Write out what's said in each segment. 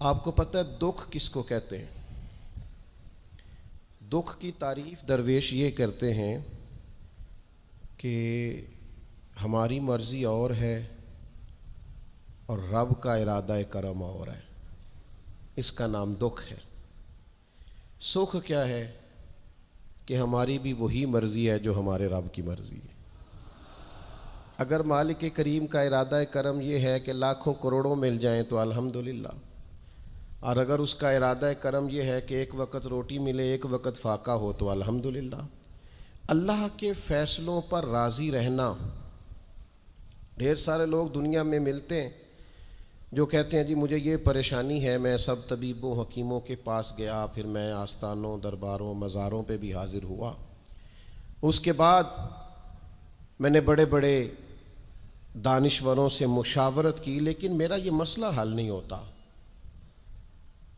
آپ کو پتہ ہے دکھ کس کو کہتے ہیں؟ دکھ کی تعریف درویش یہ کرتے ہیں کہ ہماری مرضی اور ہے اور رب کا ارادہ کرم اور ہے، اس کا نام دکھ ہے۔ سکھ کیا ہے کہ ہماری بھی وہی مرضی ہے جو ہمارے رب کی مرضی ہے۔ اگر مالک کریم کا ارادہ کرم یہ ہے کہ لاکھوں کروڑوں مل جائیں تو الحمدللہ، اور اگر اس کا ارادہ کرم یہ ہے کہ ایک وقت روٹی ملے ایک وقت فاقہ ہو تو الحمدللہ۔ اللہ کے فیصلوں پر راضی رہنا۔ ڈھیر سارے لوگ دنیا میں ملتے ہیں جو کہتے ہیں جی مجھے یہ پریشانی ہے، میں سب طبیبوں حکیموں کے پاس گیا، پھر میں آستانوں درباروں مزاروں پہ بھی حاضر ہوا، اس کے بعد میں نے بڑے بڑے دانشوروں سے مشاورت کی، لیکن میرا یہ مسئلہ حل نہیں ہوتا۔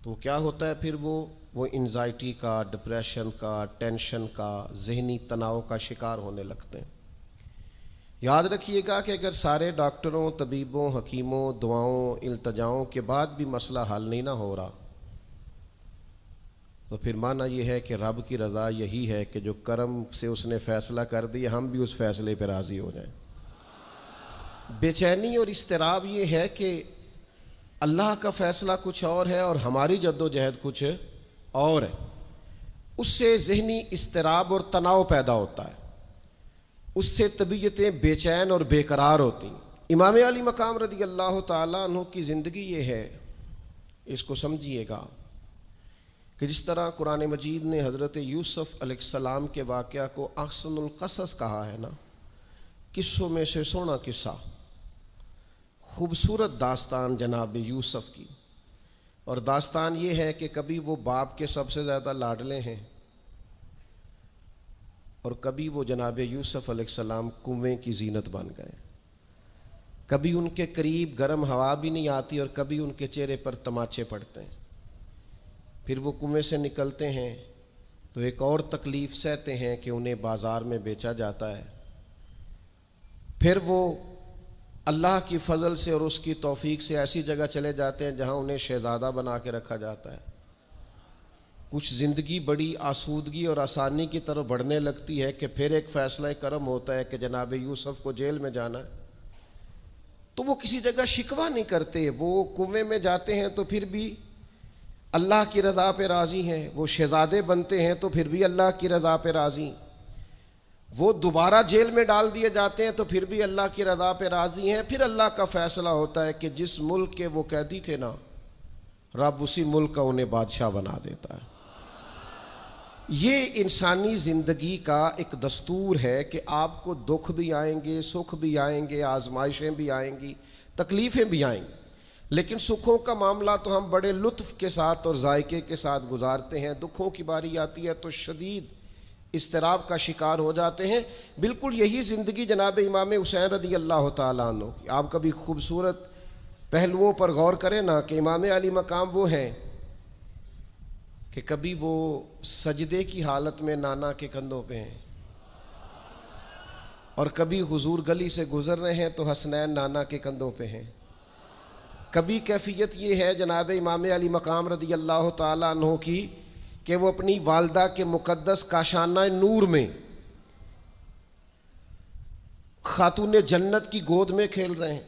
تو کیا ہوتا ہے پھر وہ انزائٹی کا، ڈپریشن کا، ٹینشن کا، ذہنی تناؤ کا شکار ہونے لگتے ہیں۔ یاد رکھیے گا کہ اگر سارے ڈاکٹروں، طبیبوں، حکیموں، دعاؤں، التجاؤں کے بعد بھی مسئلہ حل نہیں نہ ہو رہا، تو پھر معنی یہ ہے کہ رب کی رضا یہی ہے کہ جو کرم سے اس نے فیصلہ کر دیا ہم بھی اس فیصلے پہ راضی ہو جائیں۔ بے چینی اور اضطراب یہ ہے کہ اللہ کا فیصلہ کچھ اور ہے اور ہماری جد و جہد کچھ اور ہے، اس سے ذہنی اضطراب اور تناؤ پیدا ہوتا ہے، اس سے طبیعتیں بے چین اور بے قرار ہوتی ہیں۔ امام علی مقام رضی اللہ تعالیٰ عنہ کی زندگی یہ ہے، اس کو سمجھیے گا کہ جس طرح قرآن مجید نے حضرت یوسف علیہ السلام کے واقعہ کو احسن القصص کہا ہے نا، قصوں میں سے سونا قصہ، خوبصورت داستان جناب یوسف کی، اور داستان یہ ہے کہ کبھی وہ باپ کے سب سے زیادہ لاڈلے ہیں اور کبھی وہ جناب یوسف علیہ السلام کنویں کی زینت بن گئے، کبھی ان کے قریب گرم ہوا بھی نہیں آتی اور کبھی ان کے چہرے پر تماچے پڑتے ہیں۔ پھر وہ کنویں سے نکلتے ہیں تو ایک اور تکلیف سہتے ہیں کہ انہیں بازار میں بیچا جاتا ہے، پھر وہ اللہ کی فضل سے اور اس کی توفیق سے ایسی جگہ چلے جاتے ہیں جہاں انہیں شہزادہ بنا کے رکھا جاتا ہے۔ کچھ زندگی بڑی آسودگی اور آسانی کی طرف بڑھنے لگتی ہے کہ پھر ایک فیصلہ کرم ہوتا ہے کہ جناب یوسف کو جیل میں جانا ہے، تو وہ کسی جگہ شکوہ نہیں کرتے، وہ کنویں میں جاتے ہیں تو پھر بھی اللہ کی رضا پہ راضی ہیں، وہ شہزادے بنتے ہیں تو پھر بھی اللہ کی رضا پہ راضی، وہ دوبارہ جیل میں ڈال دیے جاتے ہیں تو پھر بھی اللہ کی رضا پہ راضی ہیں۔ پھر اللہ کا فیصلہ ہوتا ہے کہ جس ملک کے وہ قیدی تھے نا، رب اسی ملک کا انہیں بادشاہ بنا دیتا ہے۔ یہ انسانی زندگی کا ایک دستور ہے کہ آپ کو دکھ بھی آئیں گے، سکھ بھی آئیں گے، آزمائشیں بھی آئیں گی، تکلیفیں بھی آئیں گی، لیکن سکھوں کا معاملہ تو ہم بڑے لطف کے ساتھ اور ذائقے کے ساتھ گزارتے ہیں، دکھوں کی باری آتی ہے تو شدید اضطراب کا شکار ہو جاتے ہیں۔ بالکل یہی زندگی جناب امام حسین رضی اللہ تعالیٰ عنہ کی۔ آپ کبھی خوبصورت پہلوؤں پر غور کریں نا کہ امام علی مقام وہ ہیں کہ کبھی وہ سجدے کی حالت میں نانا کے کندھوں پہ ہیں، اور کبھی حضور گلی سے گزر رہے ہیں تو حسنین نانا کے کندھوں پہ ہیں۔ کبھی کیفیت یہ ہے جناب امام علی مقام رضی اللہ تعالیٰ عنہ کی کہ وہ اپنی والدہ کے مقدس کاشانہ نور میں خاتون جنت کی گود میں کھیل رہے ہیں،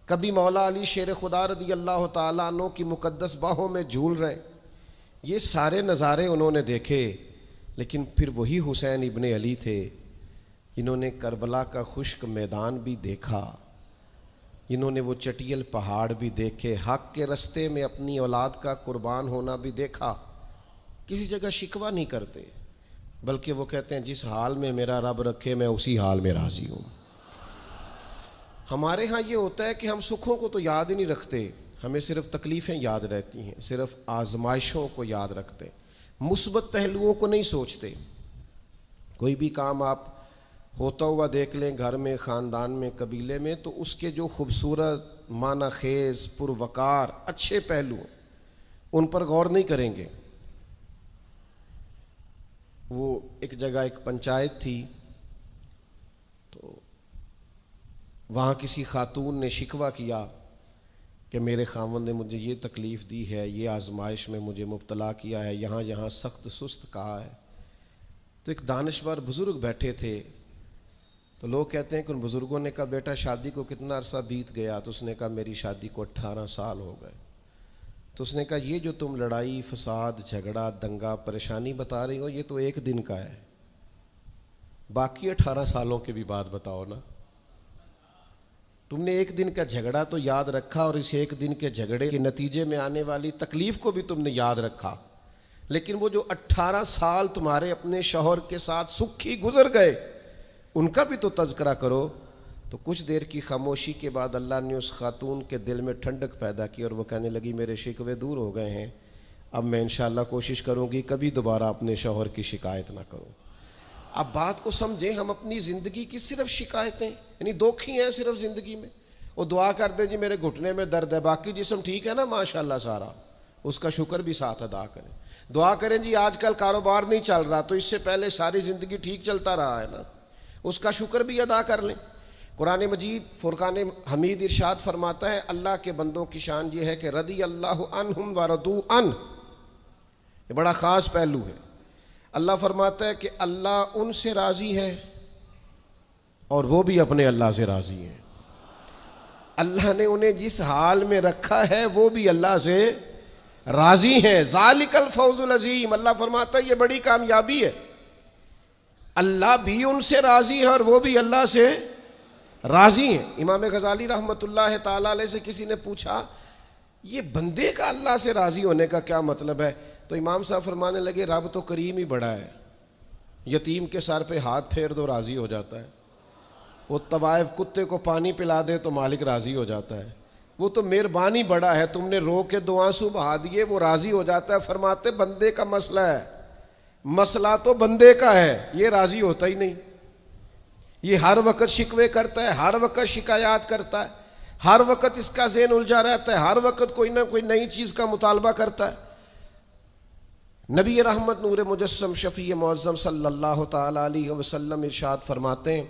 کبھی مولا علی شیر خدا رضی اللہ تعالیٰ عنہ کی مقدس باہوں میں جھول رہے ہیں۔ یہ سارے نظارے انہوں نے دیکھے، لیکن پھر وہی حسین ابن علی تھے جنہوں نے کربلا کا خشک میدان بھی دیکھا، جنہوں نے وہ چٹیل پہاڑ بھی دیکھے، حق کے رستے میں اپنی اولاد کا قربان ہونا بھی دیکھا۔ کسی جگہ شکوہ نہیں کرتے، بلکہ وہ کہتے ہیں جس حال میں میرا رب رکھے میں اسی حال میں راضی ہوں۔ ہمارے ہاں یہ ہوتا ہے کہ ہم سکھوں کو تو یاد ہی نہیں رکھتے، ہمیں صرف تکلیفیں یاد رہتی ہیں، صرف آزمائشوں کو یاد رکھتے، مثبت پہلوؤں کو نہیں سوچتے۔ کوئی بھی کام آپ ہوتا ہوا دیکھ لیں گھر میں، خاندان میں، قبیلے میں، تو اس کے جو خوبصورت، معنی خیز، پروقار، اچھے پہلو ان پر غور نہیں کریں گے۔ وہ ایک جگہ ایک پنچایت تھی، تو وہاں کسی خاتون نے شکوہ کیا کہ میرے خاوند نے مجھے یہ تکلیف دی ہے، یہ آزمائش میں مجھے مبتلا کیا ہے، یہاں یہاں سخت سست کہا ہے۔ تو ایک دانشور بزرگ بیٹھے تھے، تو لوگ کہتے ہیں کہ ان بزرگوں نے کہا بیٹا شادی کو کتنا عرصہ بیت گیا؟ تو اس نے کہا میری شادی کو 18 سال ہو گئے۔ تو اس نے کہا یہ جو تم لڑائی فساد جھگڑا دنگا پریشانی بتا رہی ہو یہ تو ایک دن کا ہے، باقی 18 سالوں کی بھی بات بتاؤ نا۔ تم نے ایک دن کا جھگڑا تو یاد رکھا، اور اس ایک دن کے جھگڑے کے نتیجے میں آنے والی تکلیف کو بھی تم نے یاد رکھا، لیکن وہ جو 18 سال تمہارے اپنے شوہر کے ساتھ سکھی گزر گئے ان کا بھی تو تذکرہ کرو۔ تو کچھ دیر کی خاموشی کے بعد اللہ نے اس خاتون کے دل میں ٹھنڈک پیدا کی، اور وہ کہنے لگی میرے شکوے دور ہو گئے ہیں، اب میں انشاءاللہ کوشش کروں گی کبھی دوبارہ اپنے شوہر کی شکایت نہ کروں۔ اب بات کو سمجھیں، ہم اپنی زندگی کی صرف شکایتیں یعنی دکھ ہی ہیں صرف زندگی میں، وہ دعا کر دیں جی میرے گھٹنے میں درد ہے، باقی جسم ٹھیک ہے نا ماشاءاللہ سارا، اس کا شکر بھی ساتھ ادا کریں۔ دعا کریں جی آج کل کاروبار نہیں چل رہا، تو اس سے پہلے ساری زندگی ٹھیک چلتا رہا ہے نا، اس کا شکر بھی ادا کر لیں۔ قرآن مجید فرقان حمید ارشاد فرماتا ہے اللہ کے بندوں کی شان یہ ہے کہ رضی اللہ عنہم ورضوا عنہ، یہ بڑا خاص پہلو ہے۔ اللہ فرماتا ہے کہ اللہ ان سے راضی ہے اور وہ بھی اپنے اللہ سے راضی ہیں۔ اللہ نے انہیں جس حال میں رکھا ہے وہ بھی اللہ سے راضی ہیں۔ ذالک الفوز العظیم، اللہ فرماتا ہے یہ بڑی کامیابی ہے، اللہ بھی ان سے راضی ہے اور وہ بھی اللہ سے راضی ہیں۔ امام غزالی رحمۃ اللہ تعالی علیہ سے کسی نے پوچھا یہ بندے کا اللہ سے راضی ہونے کا کیا مطلب ہے؟ تو امام صاحب فرمانے لگے رب تو کریم ہی بڑا ہے، یتیم کے سر پہ ہاتھ پھیر دو راضی ہو جاتا ہے، وہ طوائف کتے کو پانی پلا دے تو مالک راضی ہو جاتا ہے، وہ تو مہربانی بڑا ہے، تم نے رو کے 2 آنسو بہا دیے وہ راضی ہو جاتا ہے۔ فرماتے بندے کا مسئلہ ہے، مسئلہ تو بندے کا ہے، یہ راضی ہوتا ہی نہیں، یہ ہر وقت شکوے کرتا ہے، ہر وقت شکایات کرتا ہے، ہر وقت اس کا ذہن الجھا رہتا ہے، ہر وقت کوئی نہ کوئی نئی چیز کا مطالبہ کرتا ہے۔ نبی رحمت نور مجسم شفیع معظم صلی اللہ تعالی علیہ وسلم ارشاد فرماتے ہیں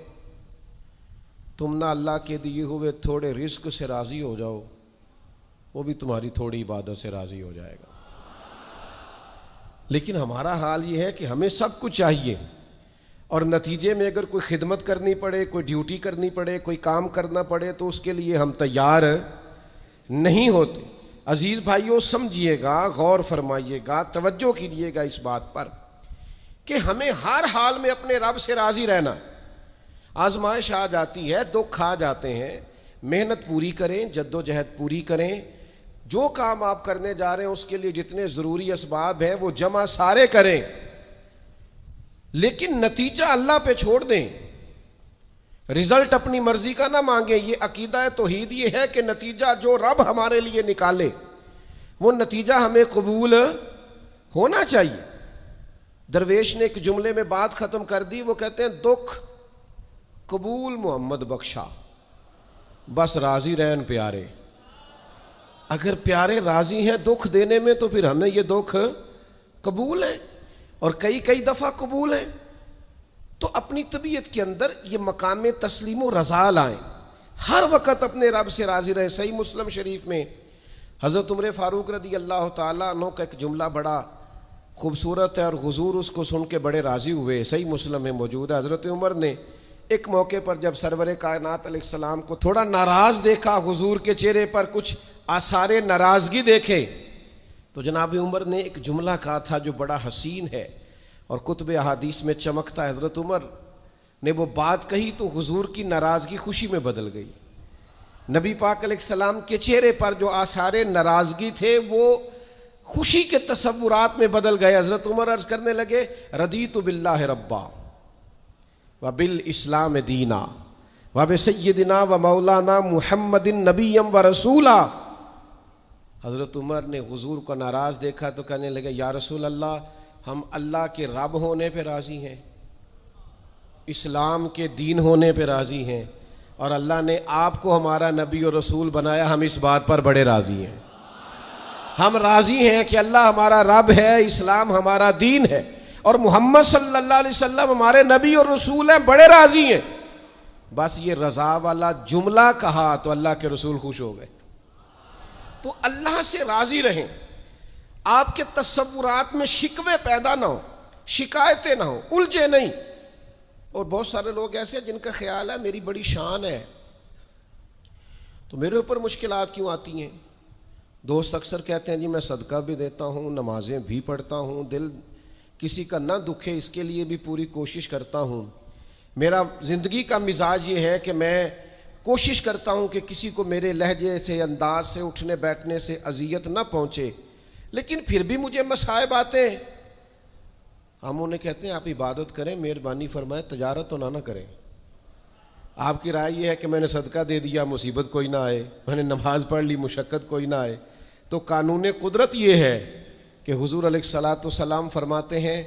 تم نہ اللہ کے دیے ہوئے تھوڑے رزق سے راضی ہو جاؤ، وہ بھی تمہاری تھوڑی عبادت سے راضی ہو جائے گا۔ لیکن ہمارا حال یہ ہے کہ ہمیں سب کچھ چاہیے، اور نتیجے میں اگر کوئی خدمت کرنی پڑے، کوئی ڈیوٹی کرنی پڑے، کوئی کام کرنا پڑے تو اس کے لیے ہم تیار نہیں ہوتے۔ عزیز بھائیو سمجھیے گا، غور فرمائیے گا، توجہ کیجیے گا اس بات پر کہ ہمیں ہر حال میں اپنے رب سے راضی رہنا۔ آزمائش آ جاتی ہے، دکھ آ جاتے ہیں، محنت پوری کریں، جد و جہد پوری کریں، جو کام آپ کرنے جا رہے ہیں اس کے لیے جتنے ضروری اسباب ہیں وہ جمع سارے کریں، لیکن نتیجہ اللہ پہ چھوڑ دیں، رزلٹ اپنی مرضی کا نہ مانگیں۔ یہ عقیدہ توحید یہ ہے کہ نتیجہ جو رب ہمارے لیے نکالے وہ نتیجہ ہمیں قبول ہونا چاہیے۔ درویش نے ایک جملے میں بات ختم کر دی، وہ کہتے ہیں دکھ قبول محمد بخشا، بس راضی رہن پیارے۔ اگر پیارے راضی ہیں دکھ دینے میں تو پھر ہمیں یہ دکھ قبول ہے، اور کئی دفعہ قبول ہے۔ تو اپنی طبیعت کے اندر یہ مقام تسلیم و رضا لائیں، ہر وقت اپنے رب سے راضی رہیں۔ صحیح مسلم شریف میں حضرت عمر فاروق رضی اللہ تعالیٰ عنہ کا ایک جملہ بڑا خوبصورت ہے، اور حضور اس کو سن کے بڑے راضی ہوئے، صحیح مسلم میں موجود ہے۔ حضرت عمر نے ایک موقع پر جب سرور کائنات علیہ السلام کو تھوڑا ناراض دیکھا، حضور کے چہرے پر کچھ آثار ناراضگی دیکھے، تو جناب عمر نے ایک جملہ کہا تھا جو بڑا حسین ہے اور کتب احادیث میں چمکتا ہے۔ حضرت عمر نے وہ بات کہی تو حضور کی ناراضگی خوشی میں بدل گئی، نبی پاک علیہ السلام کے چہرے پر جو آثار ناراضگی تھے وہ خوشی کے تصورات میں بدل گئے۔ حضرت عمر عرض کرنے لگے رضیت باللہ ربا وبالاسلام دینا وبسیدنا ومولانا محمد نبیم ورسولا۔ حضرت عمر نے حضور کو ناراض دیکھا تو کہنے لگے یا رسول اللہ ہم اللہ کے رب ہونے پہ راضی ہیں، اسلام کے دین ہونے پہ راضی ہیں، اور اللہ نے آپ کو ہمارا نبی اور رسول بنایا، ہم اس بات پر بڑے راضی ہیں۔ ہم راضی ہیں کہ اللہ ہمارا رب ہے، اسلام ہمارا دین ہے، اور محمد صلی اللہ علیہ وسلم ہمارے نبی اور رسول ہیں، بڑے راضی ہیں۔ بس یہ رضا والا جملہ کہا تو اللہ کے رسول خوش ہو گئے، تو اللہ سے راضی رہیں، آپ کے تصورات میں شکوے پیدا نہ ہو، شکایتیں نہ ہو، الجھے نہیں۔ اور بہت سارے لوگ ایسے ہیں جن کا خیال ہے میری بڑی شان ہے تو میرے اوپر مشکلات کیوں آتی ہیں۔ دوست اکثر کہتے ہیں جی میں صدقہ بھی دیتا ہوں، نمازیں بھی پڑھتا ہوں، دل کسی کا نہ دکھے اس کے لیے بھی پوری کوشش کرتا ہوں، میرا زندگی کا مزاج یہ ہے کہ میں کوشش کرتا ہوں کہ کسی کو میرے لہجے سے، انداز سے، اٹھنے بیٹھنے سے اذیت نہ پہنچے، لیکن پھر بھی مجھے مصائب آتے ہیں۔ ہم انہیں کہتے ہیں آپ عبادت کریں، مہربانی فرمائیں تجارت تو نہ کریں۔ آپ کی رائے یہ ہے کہ میں نے صدقہ دے دیا مصیبت کوئی نہ آئے، میں نے نماز پڑھ لی مشقت کوئی نہ آئے۔ تو قانون قدرت یہ ہے کہ حضور علیہ الصلاۃ والسلام فرماتے ہیں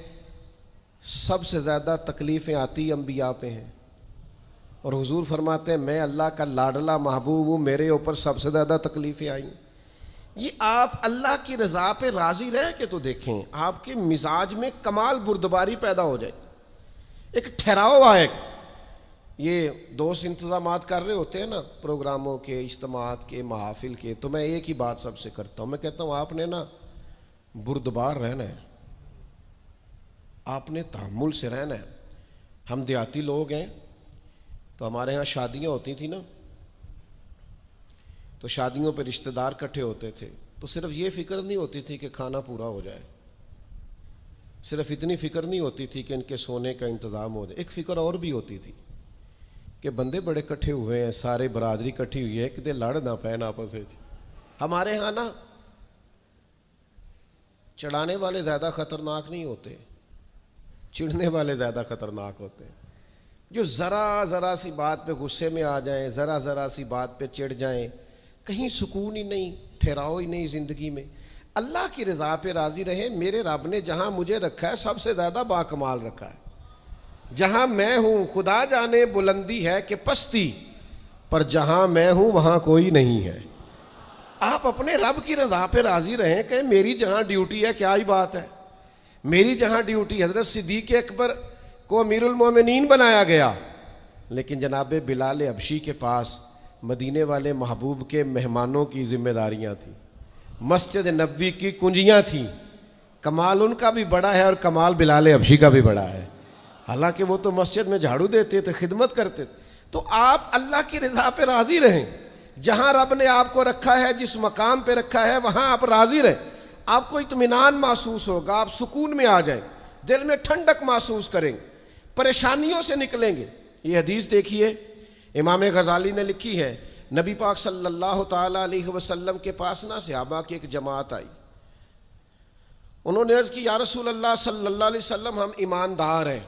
سب سے زیادہ تکلیفیں آتی انبیاء پہ ہیں، اور حضور فرماتے ہیں میں اللہ کا لاڈلا محبوب ہوں، میرے اوپر سب سے زیادہ تکلیفیں آئیں۔ یہ آپ اللہ کی رضا پہ راضی رہ کے تو دیکھیں، آپ کے مزاج میں کمال بردباری پیدا ہو جائے، ایک ٹھہراؤ آئے گا۔ یہ دوست انتظامات کر رہے ہوتے ہیں نا پروگراموں کے، اجتماعات کے، محافل کے، تو میں ایک ہی بات سب سے کرتا ہوں، میں کہتا ہوں آپ نے نا بردبار رہنا ہے، آپ نے تحمل سے رہنا ہے۔ ہم دیہاتی لوگ ہیں تو ہمارے ہاں شادیاں ہوتی تھیں نا، تو شادیوں پہ رشتہ دار اکٹھے ہوتے تھے، تو صرف یہ فکر نہیں ہوتی تھی کہ کھانا پورا ہو جائے، صرف اتنی فکر نہیں ہوتی تھی کہ ان کے سونے کا انتظام ہو جائے، ایک فکر اور بھی ہوتی تھی کہ بندے بڑے کٹھے ہوئے ہیں، سارے برادری کٹھی ہوئی ہے، کتے لڑ نہ پین آپس میں۔ ہمارے ہاں نا چڑھانے والے زیادہ خطرناک نہیں ہوتے، چڑھنے والے زیادہ خطرناک ہوتے ہیں، جو ذرا سی بات پہ غصے میں آ جائیں، ذرا سی بات پہ چڑھ جائیں، کہیں سکون ہی نہیں، ٹھہراؤ ہی نہیں زندگی میں۔ اللہ کی رضا پہ راضی رہے، میرے رب نے جہاں مجھے رکھا ہے سب سے زیادہ باکمال رکھا ہے، جہاں میں ہوں خدا جانے بلندی ہے کہ پستی، پر جہاں میں ہوں وہاں کوئی نہیں ہے۔ آپ اپنے رب کی رضا پہ راضی رہیں کہ میری جہاں ڈیوٹی ہے، کیا ہی بات ہے، میری جہاں ڈیوٹی، حضرت صدیق اکبر کو امیر المومنین بنایا گیا، لیکن جناب بلال حبشی کے پاس مدینے والے محبوب کے مہمانوں کی ذمہ داریاں تھیں، مسجد نبوی کی کنجیاں تھیں۔ کمال ان کا بھی بڑا ہے اور کمال بلال حبشی کا بھی بڑا ہے، حالانکہ وہ تو مسجد میں جھاڑو دیتے تھے، خدمت کرتے تھے۔ تو آپ اللہ کی رضا پہ راضی رہیں، جہاں رب نے آپ کو رکھا ہے، جس مقام پہ رکھا ہے وہاں آپ راضی رہیں، آپ کو اطمینان محسوس ہوگا، آپ سکون میں آ جائیں، دل میں ٹھنڈک محسوس کریں گے، پریشانیوں سے نکلیں گے۔ یہ حدیث دیکھیے امام غزالی نے لکھی ہے، نبی پاک صلی اللہ تعالیٰ علیہ وسلم کے پاس نا صحابہ کی ایک جماعت آئی، انہوں نے عرض کی یا رسول اللہ صلی اللہ علیہ وسلم ہم ایماندار ہیں۔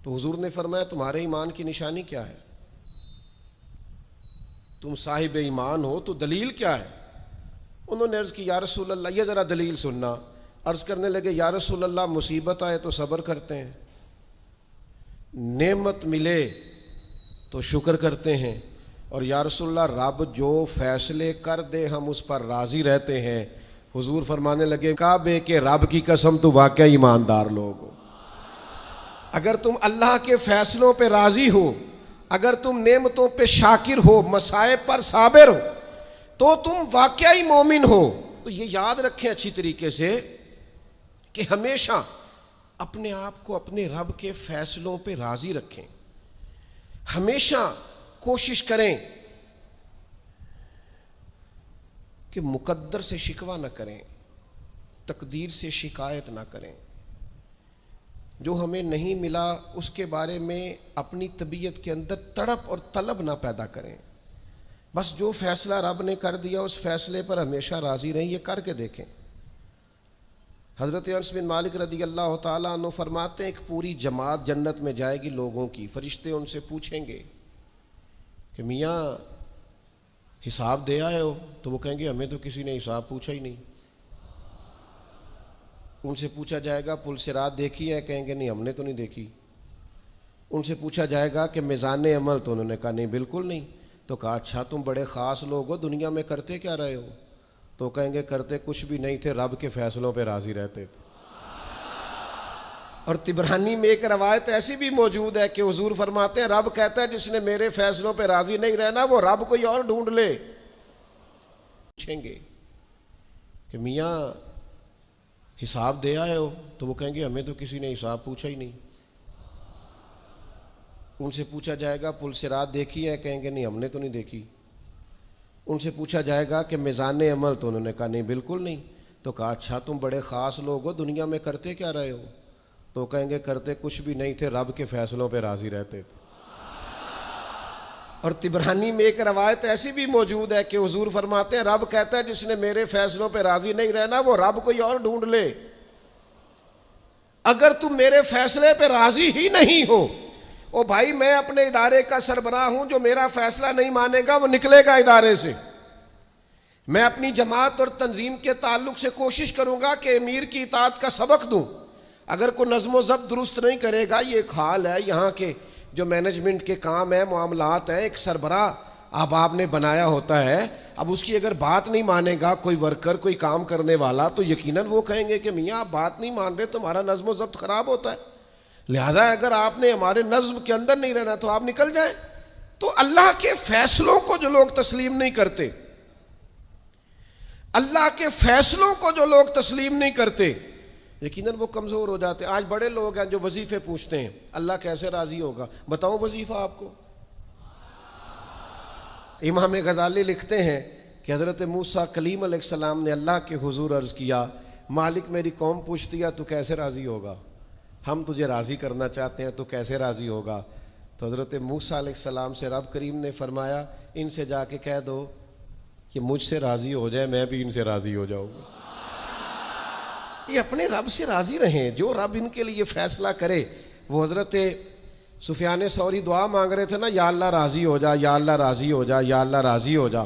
تو حضور نے فرمایا تمہارے ایمان کی نشانی کیا ہے؟ تم صاحب ایمان ہو تو دلیل کیا ہے؟ انہوں نے عرض کی یا رسول اللہ، یہ ذرا دلیل سننا۔ عرض کرنے لگے یا رسول اللہ مصیبت آئے تو صبر کرتے ہیں، نعمت ملے تو شکر کرتے ہیں، اور یا رسول اللہ رب جو فیصلے کر دے ہم اس پر راضی رہتے ہیں۔ حضور فرمانے لگے کعبے کے رب کی قسم تو واقعی ایماندار لوگ ہو، اگر تم اللہ کے فیصلوں پہ راضی ہو، اگر تم نعمتوں پہ شاکر ہو، مصائب پر صابر ہو، تو تم واقعی مومن ہو۔ تو یہ یاد رکھیں اچھی طریقے سے کہ ہمیشہ اپنے آپ کو اپنے رب کے فیصلوں پہ راضی رکھیں، ہمیشہ کوشش کریں کہ مقدر سے شکوہ نہ کریں، تقدیر سے شکایت نہ کریں، جو ہمیں نہیں ملا اس کے بارے میں اپنی طبیعت کے اندر تڑپ اور طلب نہ پیدا کریں، بس جو فیصلہ رب نے کر دیا اس فیصلے پر ہمیشہ راضی رہیں۔ یہ کر کے دیکھیں۔ حضرت انس بن مالک رضی اللہ تعالیٰ عنہ فرماتے ہیں ایک پوری جماعت جنت میں جائے گی لوگوں کی، فرشتے ان سے پوچھیں گے کہ میاں حساب دے آئے ہو؟ تو وہ کہیں گے ہمیں تو کسی نے حساب پوچھا ہی نہیں۔ ان سے پوچھا جائے گا پل صراط دیکھی ہے؟ کہیں گے نہیں ہم نے تو نہیں دیکھی۔ ان سے پوچھا جائے گا کہ میزان عمل؟ تو انہوں نے کہا نہیں بالکل نہیں۔ تو کہا اچھا تم بڑے خاص لوگ ہو، دنیا میں کرتے کیا رہے ہو؟ تو کہیں گے کرتے کچھ بھی نہیں تھے، رب کے فیصلوں پہ راضی رہتے تھے۔ اور طبرانی میں ایک روایت ایسی بھی موجود ہے کہ حضور فرماتے ہیں رب کہتا ہے جس نے میرے فیصلوں پہ راضی نہیں رہنا وہ رب کوئی اور ڈھونڈ لے۔ پوچھیں گے کہ میاں حساب دے آئے ہو؟ تو وہ کہیں گے ہمیں تو کسی نے حساب پوچھا ہی نہیں۔ ان سے پوچھا جائے گا پل صراط دیکھی ہے؟ کہیں گے نہیں ہم نے تو نہیں دیکھی۔ ان سے پوچھا جائے گا کہ میزان عمل؟ تو انہوں نے کہا نہیں بالکل نہیں۔ تو کہا اچھا تم بڑے خاص لوگ ہو، دنیا میں کرتے کیا رہے ہو؟ تو کہیں گے کرتے کچھ بھی نہیں تھے، رب کے فیصلوں پہ راضی رہتے تھے۔ اور طبرانی میں ایک روایت ایسی بھی موجود ہے کہ حضور فرماتے ہیں رب کہتا ہے جس نے میرے فیصلوں پہ راضی نہیں رہنا وہ رب کوئی اور ڈھونڈ لے۔ اگر تم میرے فیصلے پہ راضی ہی نہیں ہو، او بھائی میں اپنے ادارے کا سربراہ ہوں، جو میرا فیصلہ نہیں مانے گا وہ نکلے گا ادارے سے۔ میں اپنی جماعت اور تنظیم کے تعلق سے کوشش کروں گا کہ امیر کی اطاعت کا سبق دوں۔ اگر کوئی نظم و ضبط درست نہیں کرے گا، یہ ایک حال ہے یہاں کے جو مینجمنٹ کے کام ہیں، معاملات ہیں، ایک سربراہ آپ نے بنایا ہوتا ہے، اب اس کی اگر بات نہیں مانے گا کوئی ورکر، کوئی کام کرنے والا، تو یقیناً وہ کہیں گے کہ میاں آپ بات نہیں مان رہے، تمہارا نظم و ضبط خراب ہوتا ہے، لہذا اگر آپ نے ہمارے نظم کے اندر نہیں رہنا تو آپ نکل جائیں۔ تو اللہ کے فیصلوں کو جو لوگ تسلیم نہیں کرتے، اللہ کے فیصلوں کو جو لوگ تسلیم نہیں کرتے، یقیناً وہ کمزور ہو جاتے ہیں۔ آج بڑے لوگ ہیں جو وظیفے پوچھتے ہیں اللہ کیسے راضی ہوگا؟ بتاؤں وظیفہ آپ کو؟ امام غزالی لکھتے ہیں کہ حضرت موسیٰ کلیم علیہ السلام نے اللہ کے حضور عرض کیا مالک میری قوم پوچھتی ہے تو کیسے راضی ہوگا، ہم تجھے راضی کرنا چاہتے ہیں تو کیسے راضی ہوگا؟ تو حضرت موسیٰ علیہ السلام سے رب کریم نے فرمایا ان سے جا کے کہہ دو کہ مجھ سے راضی ہو جائے میں بھی ان سے راضی ہو جاؤں گا۔ یہ اپنے رب سے راضی رہیں، جو رب ان کے لیے فیصلہ کرے۔ وہ حضرت سفیان ثوری دعا مانگ رہے تھے نا، یا اللہ راضی ہو جا، یا اللہ راضی ہو جا، یا اللہ راضی ہو جا۔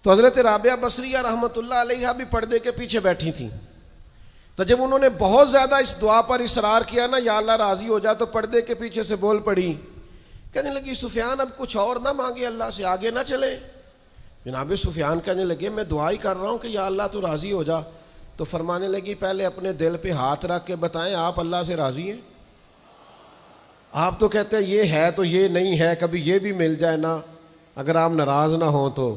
تو حضرت رابعہ بصریہ رحمۃ اللہ علیہا بھی پردے کے پیچھے بیٹھی تھیں، تو جب انہوں نے بہت زیادہ اس دعا پر اصرار کیا نا یا اللہ راضی ہو جا، تو پردے کے پیچھے سے بول پڑی، کہنے لگی سفیان اب کچھ اور نہ مانگے اللہ سے، آگے نہ چلے۔ جناب سفیان کہنے لگے میں دعا ہی کر رہا ہوں کہ یا اللہ تو راضی ہو جا۔ تو فرمانے لگی پہلے اپنے دل پہ ہاتھ رکھ کے بتائیں آپ اللہ سے راضی ہیں؟ آپ تو کہتے ہیں یہ ہے تو یہ نہیں ہے، کبھی یہ بھی مل جائے نا، اگر آپ ناراض نہ ہوں تو۔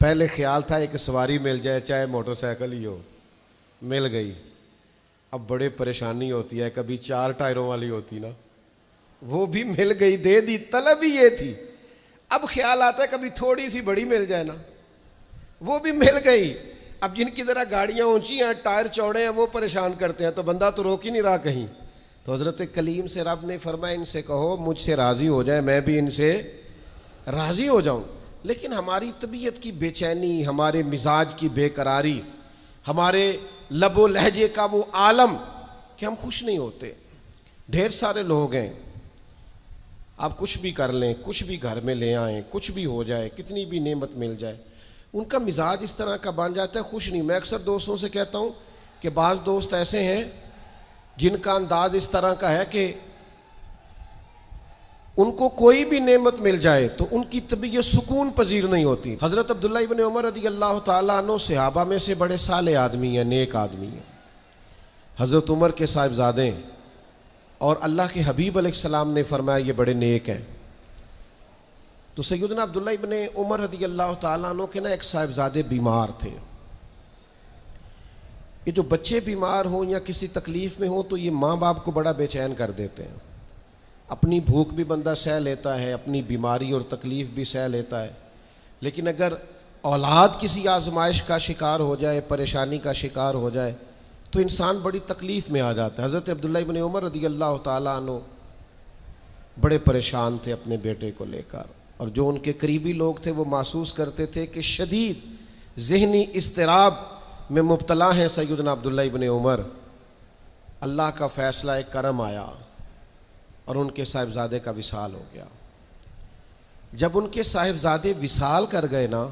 پہلے خیال تھا ایک سواری مل جائے چاہے موٹر سائیکل ہی ہو، مل گئی، اب بڑے پریشانی ہوتی ہے، کبھی 4 ٹائروں والی ہوتی نا، وہ بھی مل گئی، دے دی، طلب ہی یہ تھی۔ اب خیال آتا ہے کبھی تھوڑی سی بڑی مل جائے نا، وہ بھی مل گئی۔ اب جن کی ذرا گاڑیاں اونچی ہیں، ٹائر چوڑے ہیں، وہ پریشان کرتے ہیں، تو بندہ تو روک ہی نہیں رہا کہیں۔ تو حضرت کلیم سے رب نے فرمایا ان سے کہو مجھ سے راضی ہو جائے میں بھی ان سے راضی ہو جاؤں۔ لیکن ہماری طبیعت کی بے چینی، ہمارے مزاج کی بے قراری، ہمارے لب و لہجے کا وہ عالم کہ ہم خوش نہیں ہوتے۔ ڈھیر سارے لوگ ہیں، آپ کچھ بھی کر لیں، کچھ بھی گھر میں لے آئیں، کچھ بھی ہو جائے، کتنی بھی نعمت مل جائے، ان کا مزاج اس طرح کا بن جاتا ہے، خوش نہیں۔ میں اکثر دوستوں سے کہتا ہوں کہ بعض دوست ایسے ہیں جن کا انداز اس طرح کا ہے کہ ان کو کوئی بھی نعمت مل جائے تو ان کی طبیعت سکون پذیر نہیں ہوتی۔ حضرت عبداللہ ابن عمر رضی اللہ تعالیٰ عنہ صحابہ میں سے بڑے صالح آدمی ہیں، نیک آدمی ہیں، حضرت عمر کے صاحبزادے ہیں، اور اللہ کے حبیب علیہ السلام نے فرمایا یہ بڑے نیک ہیں۔ تو سیدنا عبداللہ ابن عمر رضی اللہ تعالیٰ عنہ کے نا ایک صاحبزادے بیمار تھے۔ یہ جو بچے بیمار ہوں یا کسی تکلیف میں ہوں تو یہ ماں باپ کو بڑا بے چین کر دیتے ہیں۔ اپنی بھوک بھی بندہ سہ لیتا ہے، اپنی بیماری اور تکلیف بھی سہ لیتا ہے، لیکن اگر اولاد کسی آزمائش کا شکار ہو جائے، پریشانی کا شکار ہو جائے تو انسان بڑی تکلیف میں آ جاتا ہے۔ حضرت عبداللہ ابن عمر رضی اللہ تعالیٰ عنہ بڑے پریشان تھے اپنے بیٹے کو لے کر، اور جو ان کے قریبی لوگ تھے وہ محسوس کرتے تھے کہ شدید ذہنی اضطراب میں مبتلا ہیں سیدنا عبداللہ ابن عمر۔ اللہ کا فیصلہ ایک کرم آیا اور ان کے صاحبزادے کا وصال ہو گیا۔ جب ان کے صاحبزادے وصال کر گئے نا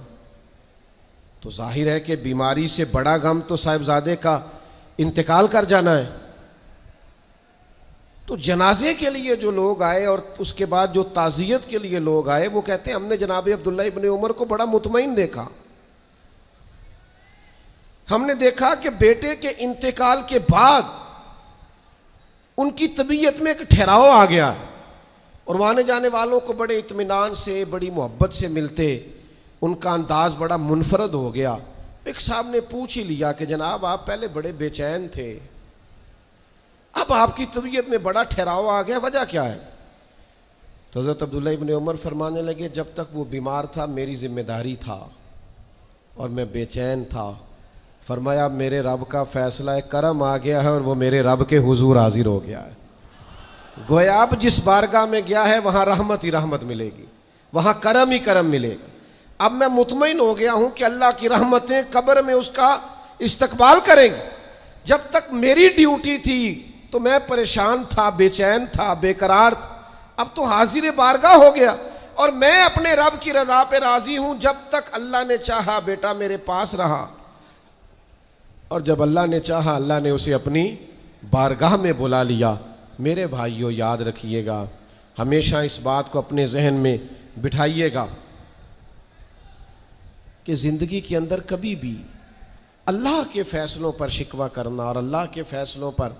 تو ظاہر ہے کہ بیماری سے بڑا غم تو صاحبزادے کا انتقال کر جانا ہے۔ تو جنازے کے لیے جو لوگ آئے اور اس کے بعد جو تعزیت کے لیے لوگ آئے وہ کہتے ہیں ہم نے جناب عبداللہ ابن عمر کو بڑا مطمئن دیکھا، ہم نے دیکھا کہ بیٹے کے انتقال کے بعد ان کی طبیعت میں ایک ٹھہراؤ آ گیا، اور آنے جانے والوں کو بڑے اطمینان سے، بڑی محبت سے ملتے، ان کا انداز بڑا منفرد ہو گیا. ایک صاحب نے پوچھ ہی لیا کہ جناب آپ پہلے بڑے بے چین تھے, اب آپ کی طبیعت میں بڑا ٹھہراؤ آ گیا, وجہ کیا ہے؟ تو حضرت عبداللہ ابن عمر فرمانے لگے جب تک وہ بیمار تھا میری ذمہ داری تھا اور میں بے چین تھا. فرمایا اب میرے رب کا فیصلہ ہے, کرم آ گیا ہے اور وہ میرے رب کے حضور حاضر ہو گیا ہے. گویا اب جس بارگاہ میں گیا ہے وہاں رحمت ہی رحمت ملے گی, وہاں کرم ہی کرم ملے گا. اب میں مطمئن ہو گیا ہوں کہ اللہ کی رحمتیں قبر میں اس کا استقبال کریں گے. جب تک میری ڈیوٹی تھی تو میں پریشان تھا, بے چین تھا, بے قرار تھا. اب تو حاضر بارگاہ ہو گیا اور میں اپنے رب کی رضا پہ راضی ہوں. جب تک اللہ نے چاہا بیٹا میرے پاس رہا, اور جب اللہ نے چاہا اللہ نے اسے اپنی بارگاہ میں بلا لیا. میرے بھائیوں یاد رکھیے گا, ہمیشہ اس بات کو اپنے ذہن میں بٹھائیے گا کہ زندگی کے اندر کبھی بھی اللہ کے فیصلوں پر شکوہ کرنا اور اللہ کے فیصلوں پر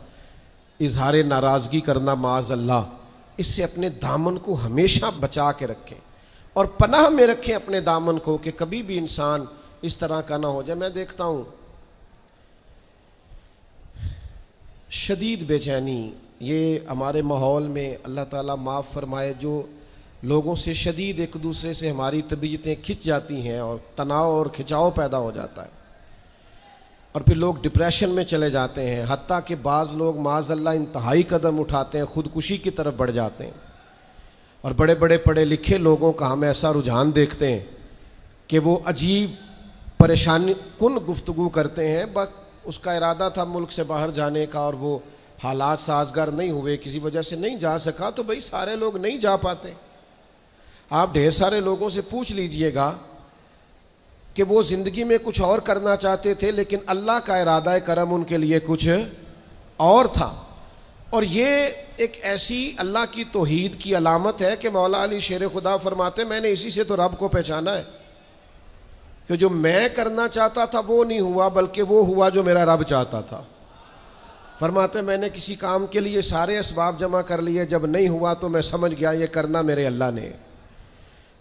اظہار ناراضگی کرنا معاذ اللہ, اس سے اپنے دامن کو ہمیشہ بچا کے رکھیں اور پناہ میں رکھیں اپنے دامن کو کہ کبھی بھی انسان اس طرح کا نہ ہو جائے. میں دیکھتا ہوں شدید بے چینی یہ ہمارے ماحول میں, اللہ تعالیٰ معاف فرمائے, جو لوگوں سے شدید ایک دوسرے سے ہماری طبیعتیں کھنچ جاتی ہیں اور تناؤ اور کھچاؤ پیدا ہو جاتا ہے اور پھر لوگ ڈپریشن میں چلے جاتے ہیں. حتیٰ کہ بعض لوگ معاذ اللہ انتہائی قدم اٹھاتے ہیں, خودکشی کی طرف بڑھ جاتے ہیں. اور بڑے بڑے پڑھے لکھے لوگوں کا ہم ایسا رجحان دیکھتے ہیں کہ وہ عجیب پریشانی کن گفتگو کرتے ہیں, بس اس کا ارادہ تھا ملک سے باہر جانے کا اور وہ حالات سازگار نہیں ہوئے, کسی وجہ سے نہیں جا سکا. تو بھئی سارے لوگ نہیں جا پاتے. آپ ڈھیر سارے لوگوں سے پوچھ لیجئے گا کہ وہ زندگی میں کچھ اور کرنا چاہتے تھے لیکن اللہ کا ارادہ کرم ان کے لیے کچھ اور تھا. اور یہ ایک ایسی اللہ کی توحید کی علامت ہے کہ مولا علی شیر خدا فرماتے میں نے اسی سے تو رب کو پہچانا ہے کہ جو میں کرنا چاہتا تھا وہ نہیں ہوا بلکہ وہ ہوا جو میرا رب چاہتا تھا. فرماتے میں نے کسی کام کے لیے سارے اسباب جمع کر لیے, جب نہیں ہوا تو میں سمجھ گیا یہ کرنا میرے اللہ نے.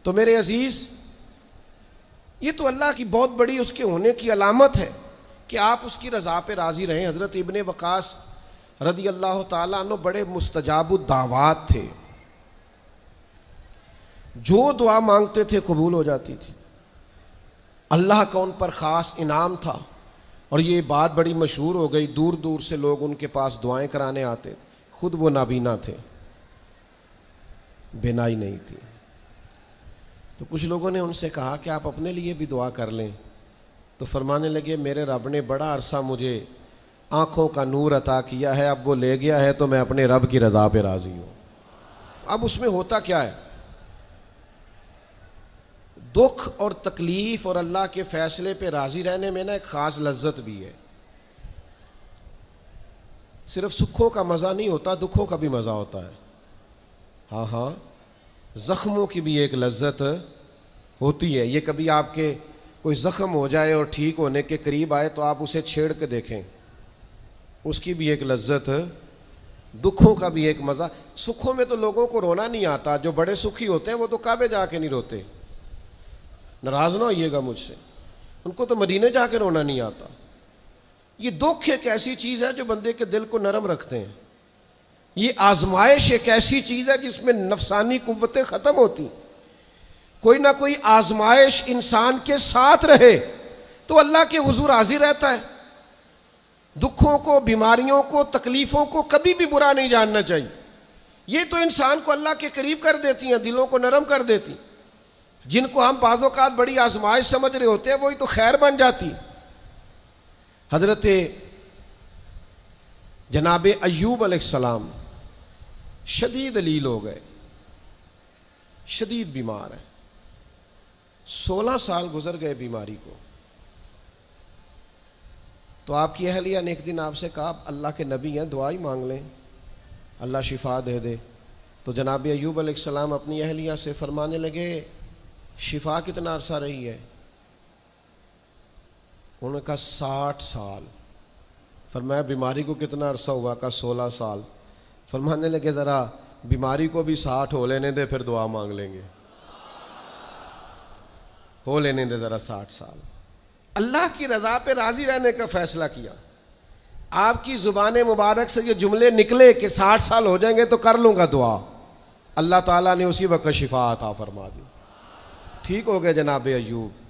تو میرے عزیز یہ تو اللہ کی بہت بڑی اس کے ہونے کی علامت ہے کہ آپ اس کی رضا پہ راضی رہیں. حضرت ابن وقاص رضی اللہ تعالیٰ عنہ بڑے مستجاب الدعوات تھے, جو دعا مانگتے تھے قبول ہو جاتی تھی. اللہ کا ان پر خاص انعام تھا اور یہ بات بڑی مشہور ہو گئی, دور دور سے لوگ ان کے پاس دعائیں کرانے آتے. خود وہ نابینا تھے, بینائی نہیں تھی. تو کچھ لوگوں نے ان سے کہا کہ آپ اپنے لیے بھی دعا کر لیں. تو فرمانے لگے میرے رب نے بڑا عرصہ مجھے آنکھوں کا نور عطا کیا ہے, اب وہ لے گیا ہے تو میں اپنے رب کی رضا پہ راضی ہوں. اب اس میں ہوتا کیا ہے, دکھ اور تکلیف اور اللہ کے فیصلے پہ راضی رہنے میں نا ایک خاص لذت بھی ہے. صرف سکھوں کا مزہ نہیں ہوتا, دکھوں کا بھی مزہ ہوتا ہے. ہاں ہاں, زخموں کی بھی ایک لذت ہوتی ہے. یہ کبھی آپ کے کوئی زخم ہو جائے اور ٹھیک ہونے کے قریب آئے تو آپ اسے چھیڑ کے دیکھیں, اس کی بھی ایک لذت, دکھوں کا بھی ایک مزہ. سکھوں میں تو لوگوں کو رونا نہیں آتا, جو بڑے سکھی ہوتے ہیں وہ تو کعبے جا کے نہیں روتے, ناراض نہ ہوئیے گا مجھ سے, ان کو تو مدینے جا کے رونا نہیں آتا. یہ دکھ ایک ایسی چیز ہے جو بندے کے دل کو نرم رکھتے ہیں. یہ آزمائش ایک ایسی چیز ہے جس میں نفسانی قوتیں ختم ہوتی. کوئی نہ کوئی آزمائش انسان کے ساتھ رہے تو اللہ کے حضور حاضر رہتا ہے. دکھوں کو, بیماریوں کو, تکلیفوں کو کبھی بھی برا نہیں جاننا چاہیے. یہ تو انسان کو اللہ کے قریب کر دیتی ہیں, دلوں کو نرم کر دیتی. جن کو ہم بعض اوقات بڑی آزمائش سمجھ رہے ہوتے ہیں وہی تو خیر بن جاتی. حضرت جناب ایوب علیہ السلام شدید علیل ہو گئے, شدید بیمار ہیں, 16 سال گزر گئے بیماری کو. تو آپ کی اہلیہ نے ایک دن آپ سے کہا اللہ کے نبی ہیں, دعا ہی مانگ لیں, اللہ شفا دے دے. تو جناب ایوب علیہ السلام اپنی اہلیہ سے فرمانے لگے شفا کتنا عرصہ رہی ہے؟ انہوں نے کہا 60 سال. فرمایا بیماری کو کتنا عرصہ ہوا؟ کہا 16 سال. فرمانے لگے ذرا بیماری کو بھی 60 ہو لینے دے پھر دعا مانگ لیں گے. ہو لینے دے ذرا 60 سال. اللہ کی رضا پہ راضی رہنے کا فیصلہ کیا. آپ کی زبان مبارک سے یہ جملے نکلے کہ 60 سال ہو جائیں گے تو کر لوں گا دعا, اللہ تعالیٰ نے اسی وقت شفا عطا فرما دی, ٹھیک ہو گئے جناب ایوب.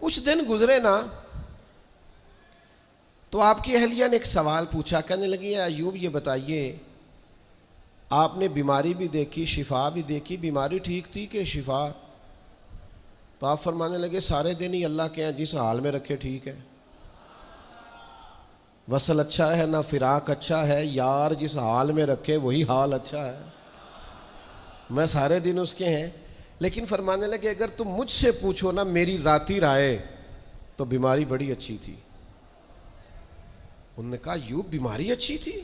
کچھ دن گزرے نا تو آپ کی اہلیہ نے ایک سوال پوچھا, کہنے لگی ایوب یہ بتائیے آپ نے بیماری بھی دیکھی, شفا بھی دیکھی, بیماری ٹھیک تھی کہ شفا؟ تو آپ فرمانے لگے سارے دن ہی اللہ کے ہیں, جس حال میں رکھے ٹھیک ہے. وصل اچھا ہے نہ فراق اچھا ہے, یار جس حال میں رکھے وہی حال اچھا ہے. میں سارے دن اس کے ہیں. لیکن فرمانے لگے اگر تم مجھ سے پوچھو نا میری ذاتی رائے تو بیماری بڑی اچھی تھی. انہوں نے کہا یوں بیماری اچھی تھی؟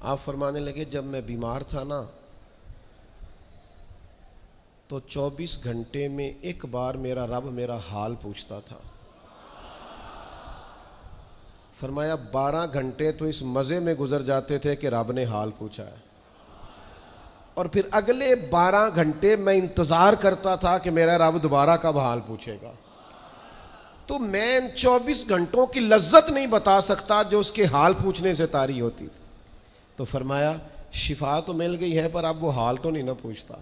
آپ فرمانے لگے جب میں بیمار تھا نا تو 24 گھنٹے میں ایک بار میرا رب میرا حال پوچھتا تھا. فرمایا 12 گھنٹے تو اس مزے میں گزر جاتے تھے کہ رب نے حال پوچھا ہے, اور پھر اگلے 12 گھنٹے میں انتظار کرتا تھا کہ میرا رب دوبارہ کب حال پوچھے گا. تو میں ان 24 گھنٹوں کی لذت نہیں بتا سکتا جو اس کے حال پوچھنے سے طاری ہوتی. تو فرمایا شفا تو مل گئی ہے پر اب وہ حال تو نہیں نہ پوچھتا.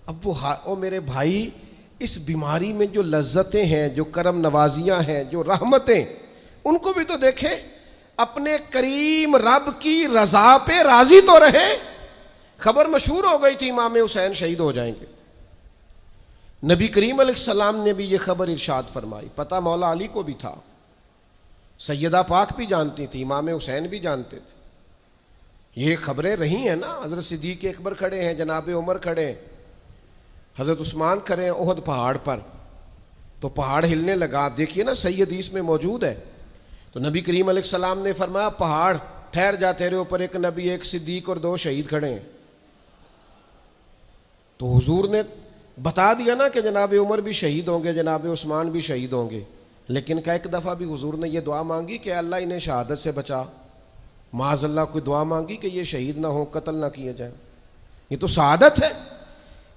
اب وہ میرے بھائی اس بیماری میں جو لذتیں ہیں, جو کرم نوازیاں ہیں, جو رحمتیں, ان کو بھی تو دیکھیں. اپنے کریم رب کی رضا پہ راضی تو رہے. خبر مشہور ہو گئی تھی امام حسین شہید ہو جائیں گے. نبی کریم علیہ السلام نے بھی یہ خبر ارشاد فرمائی. پتہ مولا علی کو بھی تھا, سیدہ پاک بھی جانتی تھی, امام حسین بھی جانتے تھے. یہ خبریں رہی ہیں نا. حضرت صدیق اکبر کھڑے ہیں, جناب عمر کھڑے ہیں, حضرت عثمان کھڑے ہیں احد پہاڑ پر, تو پہاڑ ہلنے لگا. آپ دیکھیے نا صحیح حدیث میں موجود ہے. تو نبی کریم علیہ السلام نے فرمایا پہاڑ ٹھہر جا, تیرے اوپر ایک نبی, ایک صدیق اور 2 شہید کھڑے ہیں. تو حضور نے بتا دیا نا کہ جناب عمر بھی شہید ہوں گے, جناب عثمان بھی شہید ہوں گے. لیکن کیا ایک دفعہ بھی حضور نے یہ دعا مانگی کہ اللہ انہیں شہادت سے بچا؟ معاذ اللہ کوئی دعا مانگی کہ یہ شہید نہ ہو, قتل نہ کیے جائیں؟ یہ تو سعادت ہے.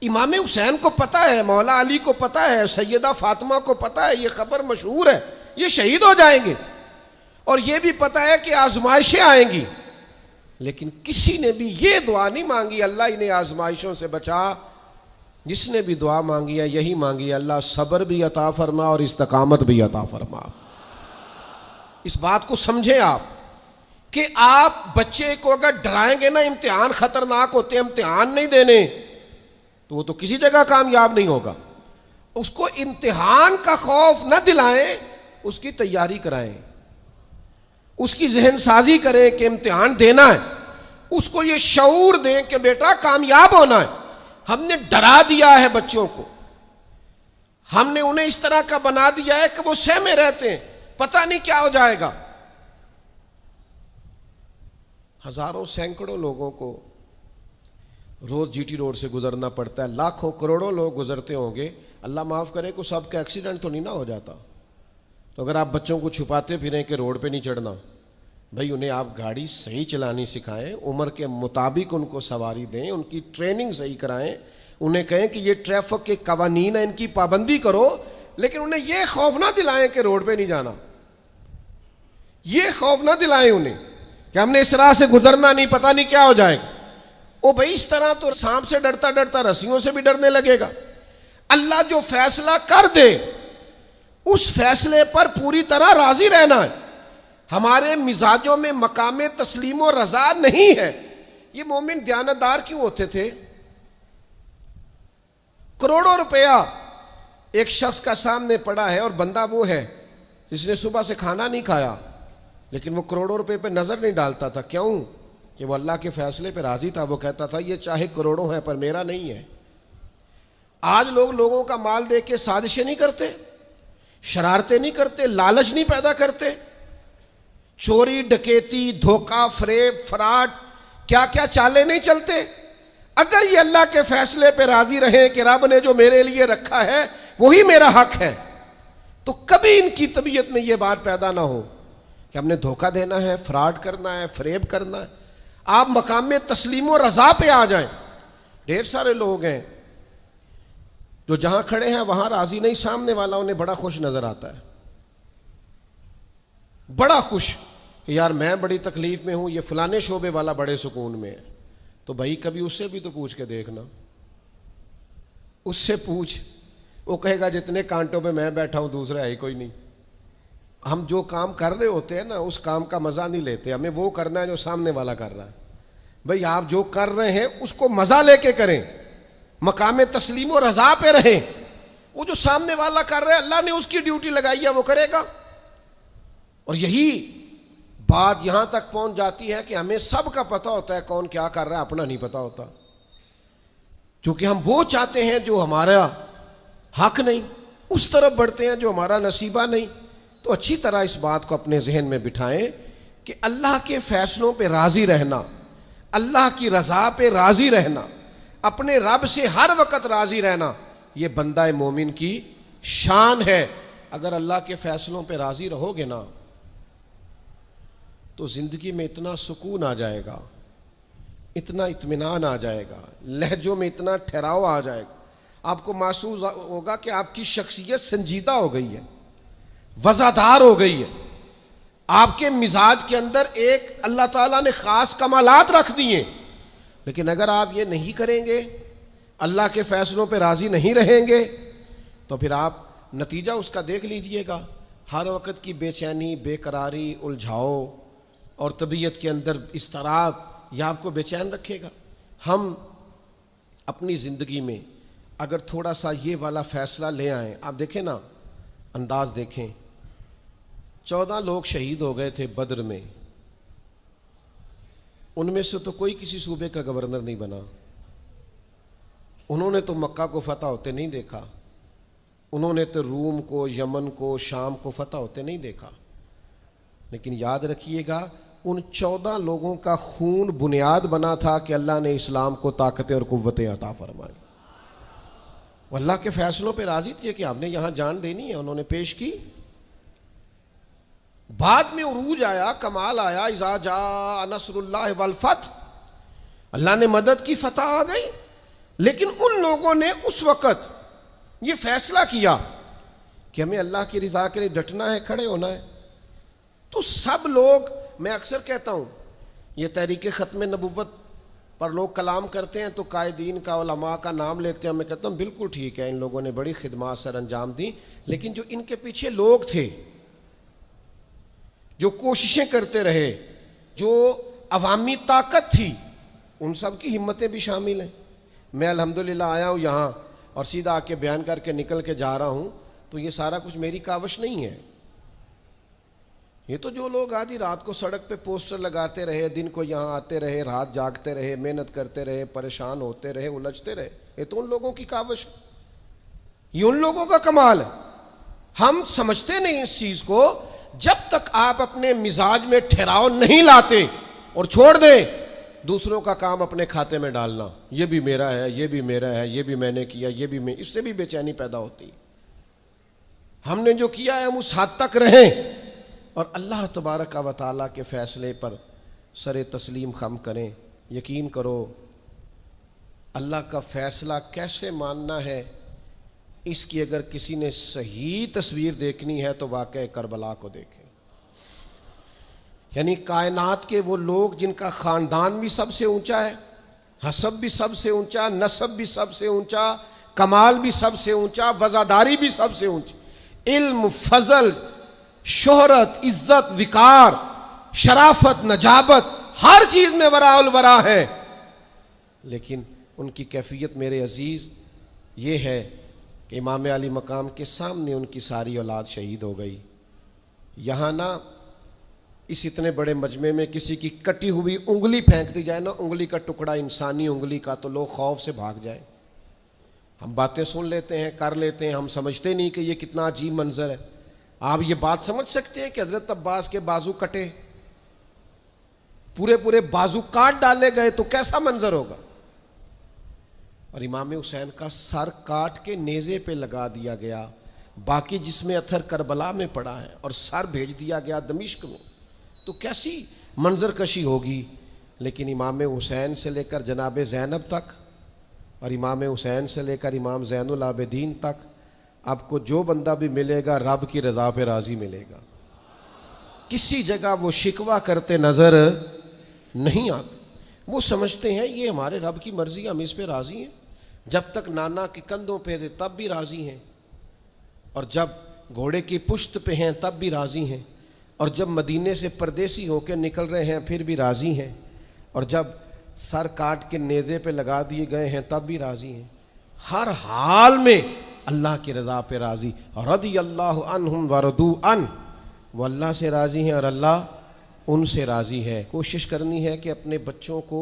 امام حسین کو پتہ ہے, مولا علی کو پتہ ہے, سیدہ فاطمہ کو پتہ ہے, یہ خبر مشہور ہے, یہ شہید ہو جائیں گے. اور یہ بھی پتہ ہے کہ آزمائشیں آئیں گی. لیکن کسی نے بھی یہ دعا نہیں مانگی اللہ انہیں آزمائشوں سے بچا. جس نے بھی دعا مانگی ہے یہی مانگی ہے, اللہ صبر بھی عطا فرما اور استقامت بھی عطا فرما. اس بات کو سمجھیں آپ کہ آپ بچے کو اگر ڈرائیں گے نا امتحان خطرناک ہوتے ہیں, امتحان نہیں دینے, تو وہ تو کسی جگہ کامیاب نہیں ہوگا. اس کو امتحان کا خوف نہ دلائیں, اس کی تیاری کرائیں, اس کی ذہن سازی کریں کہ امتحان دینا ہے. اس کو یہ شعور دیں کہ بیٹا کامیاب ہونا ہے. ہم نے ڈرا دیا ہے بچوں کو, ہم نے انہیں اس طرح کا بنا دیا ہے کہ وہ سہمے رہتے ہیں, پتہ نہیں کیا ہو جائے گا. ہزاروں سینکڑوں لوگوں کو روز جی ٹی روڈ سے گزرنا پڑتا ہے, لاکھوں کروڑوں لوگ گزرتے ہوں گے. اللہ معاف کرے کو سب کا ایکسیڈنٹ تو نہیں نہ ہو جاتا. تو اگر آپ بچوں کو چھپاتے پھریں کہ روڈ پہ نہیں چڑھنا, بھائی انہیں آپ گاڑی صحیح چلانی سکھائیں, عمر کے مطابق ان کو سواری دیں, ان کی ٹریننگ صحیح کرائیں, انہیں کہیں کہ یہ ٹریفک کے قوانین ہیں ان کی پابندی کرو, لیکن انہیں یہ خوف نہ دلائیں کہ روڈ پہ نہیں جانا. یہ خوف نہ دلائیں انہیں کہ ہم نے اس راہ سے گزرنا نہیں, پتہ نہیں کیا ہو جائے گا. او بھائی اس طرح تو سانپ سے ڈرتا ڈرتا رسیوں سے بھی ڈرنے لگے گا. اللہ جو فیصلہ کر دے اس فیصلے پر پوری طرح راضی رہنا ہے. ہمارے مزاجوں میں مقام تسلیم و رضا نہیں ہے. یہ مومن دیانتدار کیوں ہوتے تھے؟ کروڑوں روپیہ ایک شخص کا سامنے پڑا ہے اور بندہ وہ ہے جس نے صبح سے کھانا نہیں کھایا, لیکن وہ کروڑوں روپے پہ نظر نہیں ڈالتا تھا. کیوں؟ کہ وہ اللہ کے فیصلے پہ راضی تھا. وہ کہتا تھا یہ چاہے کروڑوں ہیں پر میرا نہیں ہے. آج لوگ لوگوں کا مال دیکھ کے سازشیں نہیں کرتے, شرارتیں نہیں کرتے, لالچ نہیں پیدا کرتے, چوری ڈکیتی دھوکہ فریب فراڈ کیا کیا چالیں نہیں چلتے. اگر یہ اللہ کے فیصلے پہ راضی رہیں کہ رب نے جو میرے لیے رکھا ہے وہی میرا حق ہے, تو کبھی ان کی طبیعت میں یہ بات پیدا نہ ہو کہ ہم نے دھوکہ دینا ہے, فراڈ کرنا ہے, فریب کرنا ہے. آپ مقام تسلیم و رضا پہ آ جائیں. ڈھیر سارے لوگ ہیں جو جہاں کھڑے ہیں وہاں راضی نہیں، سامنے والا انہیں بڑا خوش نظر آتا ہے، بڑا خوش کہ یار میں بڑی تکلیف میں ہوں، یہ فلانے شعبے والا بڑے سکون میں ہے. تو بھائی کبھی اس سے بھی تو پوچھ کے دیکھنا، اس سے پوچھ، وہ کہے گا جتنے کانٹوں پہ میں بیٹھا ہوں دوسرا ہے ہی کوئی نہیں. ہم جو کام کر رہے ہوتے ہیں نا اس کام کا مزہ نہیں لیتے، ہمیں وہ کرنا ہے جو سامنے والا کر رہا ہے. بھئی آپ جو کر رہے ہیں اس کو مزہ لے کے کریں، مقام تسلیم و رضا پہ رہیں. وہ جو سامنے والا کر رہا ہے اللہ نے اس کی ڈیوٹی لگائی ہے، وہ کرے گا. اور یہی بات یہاں تک پہنچ جاتی ہے کہ ہمیں سب کا پتہ ہوتا ہے کون کیا کر رہا ہے، اپنا نہیں پتہ ہوتا، کیونکہ ہم وہ چاہتے ہیں جو ہمارا حق نہیں، اس طرف بڑھتے ہیں جو ہمارا نصیبہ نہیں. تو اچھی طرح اس بات کو اپنے ذہن میں بٹھائیں کہ اللہ کے فیصلوں پہ راضی رہنا، اللہ کی رضا پہ راضی رہنا، اپنے رب سے ہر وقت راضی رہنا، یہ بندہ مومن کی شان ہے. اگر اللہ کے فیصلوں پہ راضی رہو گے نا تو زندگی میں اتنا سکون آ جائے گا، اتنا اطمینان آ جائے گا، لہجوں میں اتنا ٹھہراؤ آ جائے گا، آپ کو محسوس ہوگا کہ آپ کی شخصیت سنجیدہ ہو گئی ہے، وزادار ہو گئی ہے. آپ کے مزاج کے اندر ایک اللہ تعالیٰ نے خاص کمالات رکھ دیے. لیکن اگر آپ یہ نہیں کریں گے، اللہ کے فیصلوں پہ راضی نہیں رہیں گے، تو پھر آپ نتیجہ اس کا دیکھ لیجئے گا. ہر وقت کی بے چینی، بے قراری، الجھاؤ اور طبیعت کے اندر اضطراب یہ آپ کو بے چین رکھے گا. ہم اپنی زندگی میں اگر تھوڑا سا یہ والا فیصلہ لے آئیں، آپ دیکھیں نا، انداز دیکھیں. 14 لوگ شہید ہو گئے تھے بدر میں، ان میں سے تو کوئی کسی صوبے کا گورنر نہیں بنا. انہوں نے تو مکہ کو فتح ہوتے نہیں دیکھا، انہوں نے تو روم کو، یمن کو، شام کو فتح ہوتے نہیں دیکھا. لیکن یاد رکھیے گا ان 14 لوگوں کا خون بنیاد بنا تھا کہ اللہ نے اسلام کو طاقتیں اور قوتیں عطا فرمائی. وہ اللہ کے فیصلوں پہ راضی تھے کہ آپ نے یہاں جان دینی ہے، انہوں نے پیش کی. بعد میں عروج آیا، کمال آیا، اذا جاء نصر اللہ والفتح، اللہ نے مدد کی، فتح آ گئی. لیکن ان لوگوں نے اس وقت یہ فیصلہ کیا کہ ہمیں اللہ کی رضا کے لیے ڈٹنا ہے، کھڑے ہونا ہے. تو سب لوگ، میں اکثر کہتا ہوں یہ تحریک ختم نبوت پر لوگ کلام کرتے ہیں تو قائدین کا، علماء کا نام لیتے ہیں. میں کہتا ہوں بالکل ٹھیک ہے، ان لوگوں نے بڑی خدمات سر انجام دیں، لیکن جو ان کے پیچھے لوگ تھے، جو کوششیں کرتے رہے، جو عوامی طاقت تھی، ان سب کی ہمتیں بھی شامل ہیں. میں الحمدللہ آیا ہوں یہاں اور سیدھا آ کے بیان کر کے نکل کے جا رہا ہوں، تو یہ سارا کچھ میری کاوش نہیں ہے. یہ تو جو لوگ آدھی رات کو سڑک پہ پوسٹر لگاتے رہے، دن کو یہاں آتے رہے، رات جاگتے رہے، محنت کرتے رہے، پریشان ہوتے رہے، الجھتے رہے، یہ تو ان لوگوں کی کاوش ہے، یہ ان لوگوں کا کمال ہے. ہم سمجھتے نہیں اس چیز کو. جب تک آپ اپنے مزاج میں ٹھہراؤ نہیں لاتے اور چھوڑ دیں دوسروں کا کام اپنے کھاتے میں ڈالنا، یہ بھی میرا ہے، یہ بھی میرا ہے، یہ بھی میں نے کیا، یہ بھی میں، اس سے بھی بے چینی پیدا ہوتی. ہم نے جو کیا ہے ہم اس حد تک رہیں اور اللہ تبارک و تعالیٰ کے فیصلے پر سر تسلیم خم کریں. یقین کرو اللہ کا فیصلہ کیسے ماننا ہے، اس کی اگر کسی نے صحیح تصویر دیکھنی ہے تو واقعہ کربلا کو دیکھیں. یعنی کائنات کے وہ لوگ جن کا خاندان بھی سب سے اونچا ہے، حسب بھی سب سے اونچا، نسب بھی سب سے اونچا، کمال بھی سب سے اونچا، وزاداری بھی سب سے اونچی، علم، فضل، شہرت، عزت، وقار، شرافت، نجابت، ہر چیز میں وراء الورا ہے. لیکن ان کی کیفیت میرے عزیز یہ ہے کہ امام علی مقام کے سامنے ان کی ساری اولاد شہید ہو گئی. یہاں نا اس اتنے بڑے مجمع میں کسی کی کٹی ہوئی انگلی پھینک دی جائے نا، انگلی کا ٹکڑا، انسانی انگلی کا، تو لوگ خوف سے بھاگ جائیں. ہم باتیں سن لیتے ہیں، کر لیتے ہیں، ہم سمجھتے نہیں کہ یہ کتنا عجیب منظر ہے. آپ یہ بات سمجھ سکتے ہیں کہ حضرت عباس کے بازو کٹے، پورے پورے بازو کاٹ ڈالے گئے تو کیسا منظر ہوگا. اور امام حسین کا سر کاٹ کے نیزے پہ لگا دیا گیا، باقی جسم اتھر کربلا میں پڑا ہے، اور سر بھیج دیا گیا دمشق میں، تو کیسی منظر کشی ہوگی. لیکن امام حسین سے لے کر جناب زینب تک اور امام حسین سے لے کر امام زین العابدین تک آپ کو جو بندہ بھی ملے گا رب کی رضا پہ راضی ملے گا، کسی جگہ وہ شکوہ کرتے نظر نہیں آتے۔ وہ سمجھتے ہیں یہ ہمارے رب کی مرضی، ہم اس پہ راضی ہیں، جب تک نانا کے کندھوں پہ تھے تب بھی راضی ہیں، اور جب گھوڑے کی پشت پہ ہیں تب بھی راضی ہیں، اور جب مدینے سے پردیسی ہو کے نکل رہے ہیں پھر بھی راضی ہیں، اور جب سر کاٹ کے نیزے پہ لگا دیے گئے ہیں تب بھی راضی ہیں۔ ہر حال میں اللہ کی رضا پہ راضی، رضی اللہ عنہم ورضوا عنہ، وہ اللہ سے راضی ہیں اور اللہ ان سے راضی ہے۔ کوشش کرنی ہے کہ اپنے بچوں کو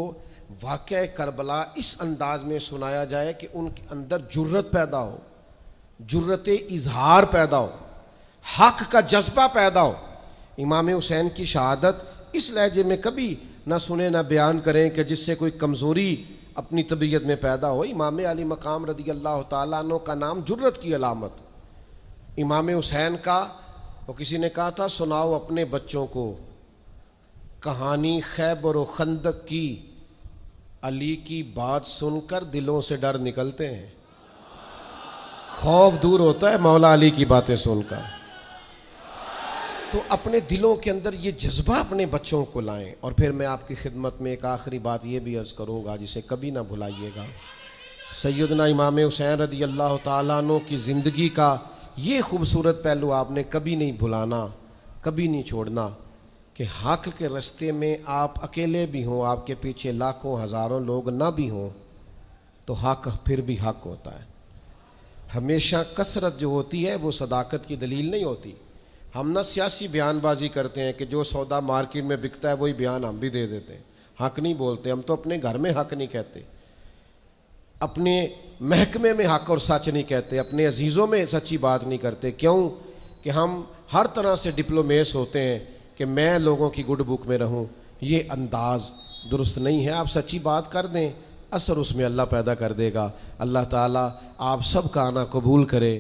واقعہ کربلا اس انداز میں سنایا جائے کہ ان کے اندر جرت پیدا ہو، جرت اظہار پیدا ہو، حق کا جذبہ پیدا ہو۔ امام حسین کی شہادت اس لہجے میں کبھی نہ سنیں نہ بیان کریں کہ جس سے کوئی کمزوری اپنی طبیعت میں پیدا ہو۔ امام علی مقام رضی اللہ تعالیٰ عنہ کا نام جرت کی علامت۔ امام حسین کا وہ کسی نے کہا تھا سناؤ اپنے بچوں کو کہانی خیبر و خندق کی، علی کی بات سن کر دلوں سے ڈر نکلتے ہیں، خوف دور ہوتا ہے مولا علی کی باتیں سن کر۔ تو اپنے دلوں کے اندر یہ جذبہ اپنے بچوں کو لائیں۔ اور پھر میں آپ کی خدمت میں ایک آخری بات یہ بھی عرض کروں گا جسے کبھی نہ بھلائیے گا۔ سیدنا امام حسین رضی اللہ تعالیٰ عنہ کی زندگی کا یہ خوبصورت پہلو آپ نے کبھی نہیں بھلانا، کبھی نہیں چھوڑنا کہ حق کے رستے میں آپ اکیلے بھی ہوں، آپ کے پیچھے لاکھوں ہزاروں لوگ نہ بھی ہوں تو حق پھر بھی حق ہوتا ہے۔ ہمیشہ کثرت جو ہوتی ہے وہ صداقت کی دلیل نہیں ہوتی۔ ہم نہ سیاسی بیان بازی کرتے ہیں کہ جو سودا مارکیٹ میں بکتا ہے وہی بیان ہم بھی دے دیتے ہیں، حق نہیں بولتے۔ ہم تو اپنے گھر میں حق نہیں کہتے، اپنے محکمے میں حق اور سچ نہیں کہتے، اپنے عزیزوں میں سچی بات نہیں کرتے۔ کیوں کہ ہم ہر طرح سے ڈپلومیس ہوتے ہیں کہ میں لوگوں کی گڈ بک میں رہوں۔ یہ انداز درست نہیں ہے۔ آپ سچی بات کر دیں، اثر اس میں اللہ پیدا کر دے گا۔ اللہ تعالیٰ آپ سب کا آنا قبول کرے۔